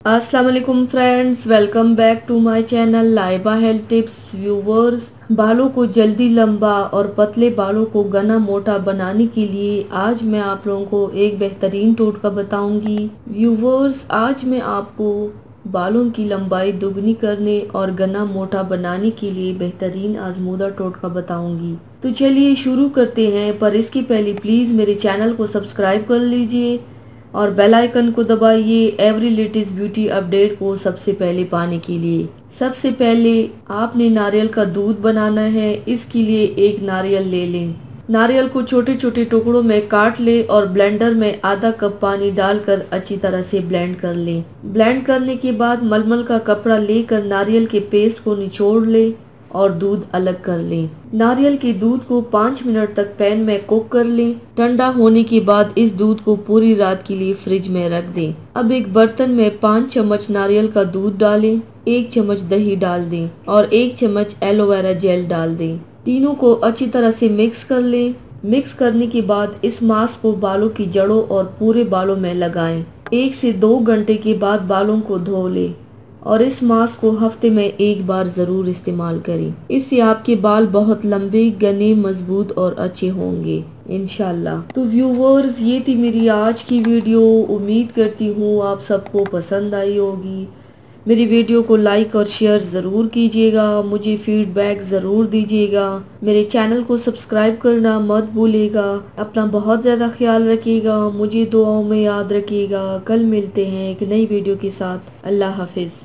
अस्सलाम वालेकुम friends, welcome back to my channel Laiba health tips. Viewers, बालों को जल्दी लंबा और पतले बालों को घना मोटा बनाने के लिए आज मैं आप लोगों को एक बेहतरीन टोटका बताऊंगी। व्यूवर्स, आज मैं आपको बालों की लंबाई दुगनी करने और घना मोटा बनाने के लिए बेहतरीन आजमूदा टोटका बताऊंगी। तो चलिए शुरू करते हैं, पर इसके पहले प्लीज़ मेरे चैनल को सब्सक्राइब कर लीजिए और बेल आइकन को दबाइए एवरी लेटेस्ट ब्यूटी अपडेट को सबसे पहले पाने के लिए। सबसे पहले आपने नारियल का दूध बनाना है। इसके लिए एक नारियल ले लें। नारियल को छोटे छोटे टुकड़ों में काट ले और ब्लेंडर में आधा कप पानी डालकर अच्छी तरह से ब्लेंड कर लें। ब्लेंड करने के बाद मलमल का कपड़ा लेकर नारियल के पेस्ट को निचोड़ ले और दूध अलग कर लें। नारियल के दूध को 5 मिनट तक पैन में कुक कर लें। ठंडा होने के बाद इस दूध को पूरी रात के लिए फ्रिज में रख दें। अब एक बर्तन में 5 चम्मच नारियल का दूध डालें, 1 चम्मच दही डाल दें और 1 चम्मच एलोवेरा जेल डाल दें। तीनों को अच्छी तरह से मिक्स कर लें। मिक्स करने के बाद इस मास्क को बालों की जड़ों और पूरे बालों में लगाएं। 1 से 2 घंटे के बाद बालों को धो लें और इस मास्क को हफ्ते में एक बार जरूर इस्तेमाल करें। इससे आपके बाल बहुत लंबे, घने, मजबूत और अच्छे होंगे इंशाल्लाह। तो व्यूवर्स, ये थी मेरी आज की वीडियो। उम्मीद करती हूँ आप सबको पसंद आई होगी। मेरी वीडियो को लाइक और शेयर ज़रूर कीजिएगा। मुझे फीडबैक ज़रूर दीजिएगा। मेरे चैनल को सब्सक्राइब करना मत भूलिएगा। अपना बहुत ज़्यादा ख्याल रखिएगा। मुझे दुआओं में याद रखिएगा। कल मिलते हैं एक नई वीडियो के साथ। अल्लाह हाफिज़।